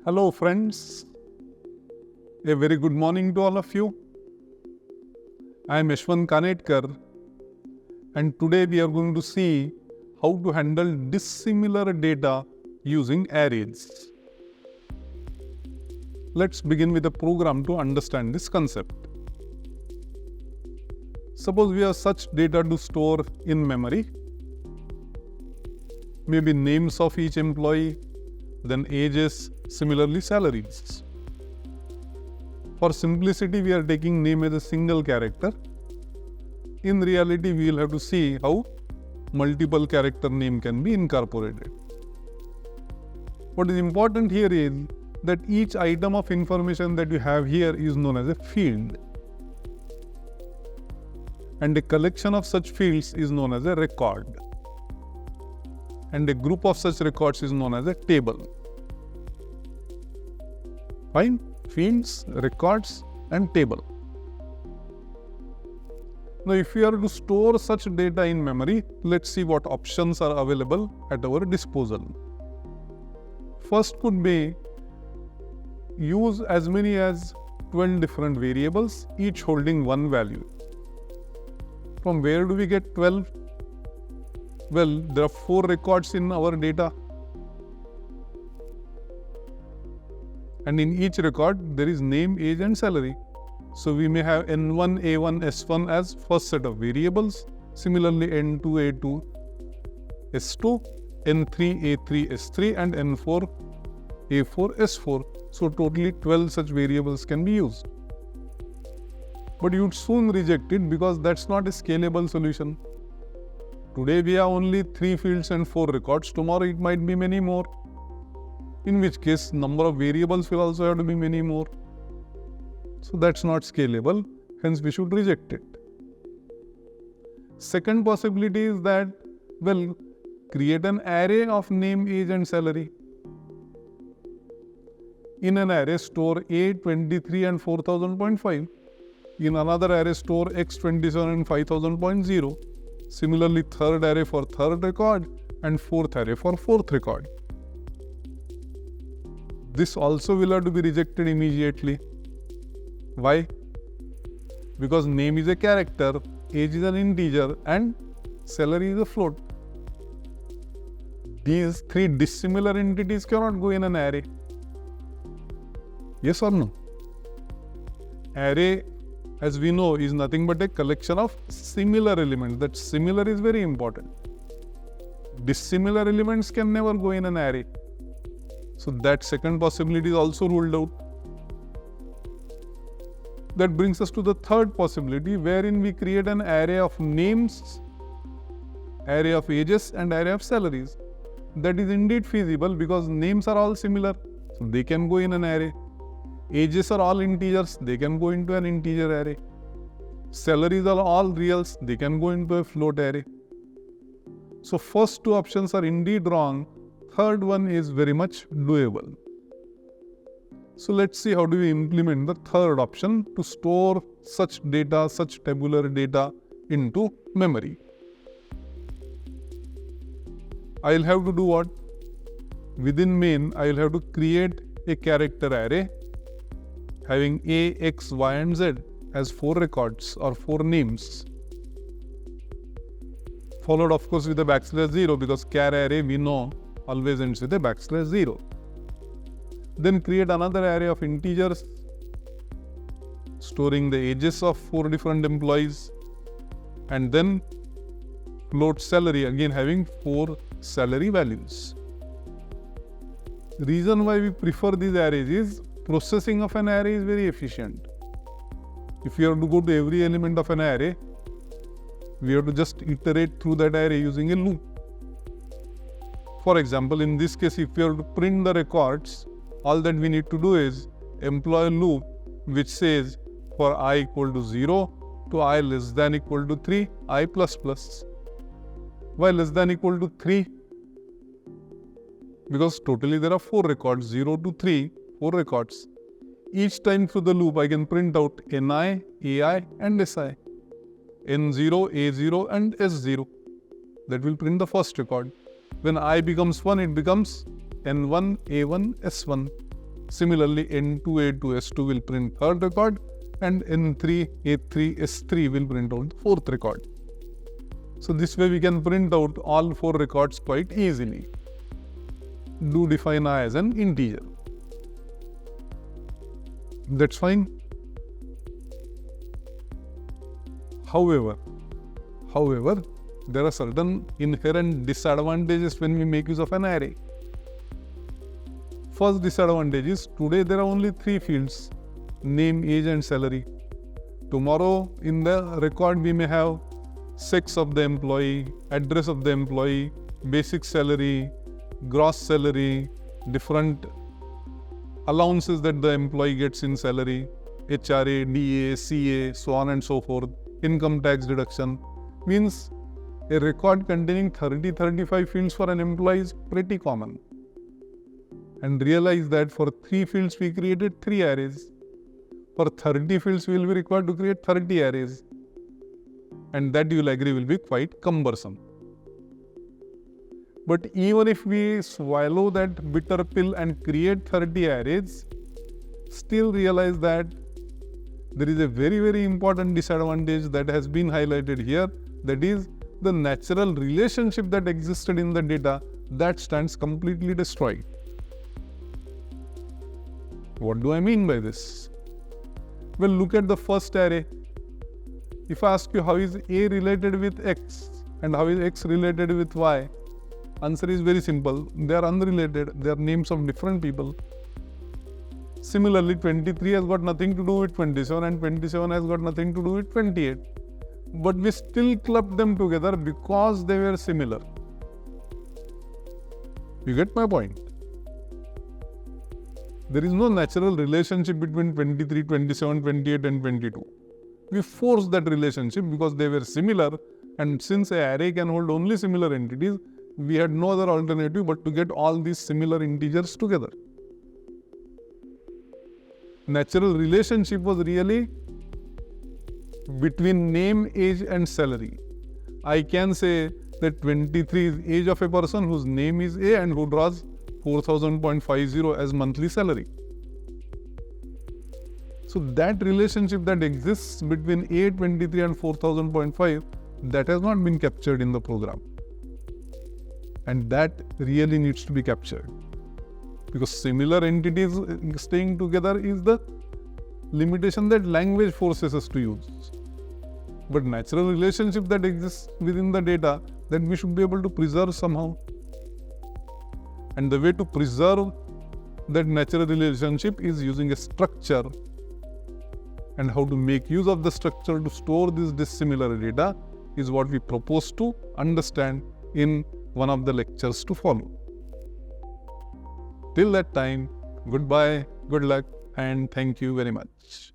Hello friends, a very good morning to all of you. I am Yashavant Kanetkar and today we are going to see how to handle dissimilar data using arrays. Let's begin with a program to understand this concept. Suppose we have such data to store in memory, maybe names of each employee, then ages, similarly salaries. For simplicity, we are taking name as a single character. In reality, we will have to see how multiple character name can be incorporated. What is important here is that each item of information that you have here is known as a field. And a collection of such fields is known as a record. And a group of such records is known as a table. Fine? Fields, records and table. Now if we are to store such data in memory, let's see what options are available at our disposal. First could be use as many as 12 different variables, each holding one value. From where do we get 12? Well, there are 4 records in our data. And in each record, there is name, age and salary. So we may have N1, A1, S1 as first set of variables. Similarly, N2, A2, S2, N3, A3, S3 and N4, A4, S4. So totally 12 such variables can be used. But you'd soon reject it because that's not a scalable solution. Today we have only 3 fields and 4 records. Tomorrow it might be many more. In which case, number of variables will also have to be many more. So that's not scalable, hence we should reject it. Second possibility is that, well, create an array of name, age and salary. In an array, store A, 23 and 4000.5. In another array, store X, 27 and 5000.0. Similarly, third array for third record and fourth array for fourth record. This also will have to be rejected immediately. Why? Because name is a character, age is an integer and salary is a float. These 3 dissimilar entities cannot go in an array. Yes or no? Array, as we know, is nothing but a collection of similar elements. That similar is very important. Dissimilar elements can never go in an array. So that second possibility is also ruled out. That brings us to the third possibility, wherein we create an array of names, array of ages and array of salaries. That is indeed feasible because names are all similar, so they can go in an array. Ages are all integers, they can go into an integer array. Salaries are all reals, they can go into a float array. So first 2 options are indeed wrong. Third one is very much doable. So let's see how do we implement the third option to store such data, such tabular data into memory. I'll have to do what? Within main, I'll have to create a character array having A, X, Y and Z as 4 records or 4 names. Followed of course with a \0 because char array we know always ends with a \0. Then create another array of integers storing the ages of 4 different employees and then float salary again having 4 salary values. The reason why we prefer these arrays is processing of an array is very efficient. If you have to go to every element of an array, we have to just iterate through that array using a loop. For example, in this case, if we have to print the records, all that we need to do is employ a loop which says for I equal to 0 to I less than equal to 3, I plus plus. Why less than equal to 3? Because totally there are 4 records, 0 to 3, 4 records. Each time through the loop, I can print out NI, AI and SI. N0, A0 and S0. That will print the first record. When I becomes 1, it becomes N1, A1, S1. Similarly, N2, A2, S2 will print third record, and N3, A3, S3 will print out the fourth record. So this way we can print out all 4 records quite easily. Do define I as an integer. That's fine. However, there are certain inherent disadvantages when we make use of an array. First disadvantage is, today there are only 3 fields: name, age and salary. Tomorrow in the record we may have sex of the employee, address of the employee, basic salary, gross salary, different allowances that the employee gets in salary, HRA, DA, CA, so on and so forth, income tax deduction. Means a record containing 30-35 fields for an employee is pretty common. And realize that for 3 fields we created 3 arrays. For 30 fields we will be required to create 30 arrays. And that, you will agree, will be quite cumbersome. But even if we swallow that bitter pill and create 30 arrays, still realize that there is a very, very important disadvantage that has been highlighted here. That is, the natural relationship that existed in the data, that stands completely destroyed. What do I mean by this? Well, look at the first array. If I ask you how is A related with X and how is X related with Y, answer is very simple. They are unrelated. They are names of different people. Similarly, 23 has got nothing to do with 27 and 27 has got nothing to do with 28. But we still clubbed them together because they were similar. You get my point? There is no natural relationship between 23, 27, 28 and 22. We forced that relationship because they were similar, and since an array can hold only similar entities, we had no other alternative but to get all these similar integers together. Natural relationship was really between name, age and salary. I can say that 23 is age of a person whose name is A and who draws 4,000.50 as monthly salary. So that relationship that exists between A23 and 4,000.5, that has not been captured in the program. And that really needs to be captured. Because similar entities staying together is the limitation that language forces us to use. But natural relationship that exists within the data, that we should be able to preserve somehow. And the way to preserve that natural relationship is using a structure. And how to make use of the structure to store this dissimilar data is what we propose to understand in one of the lectures to follow. Till that time, goodbye, good luck, and thank you very much.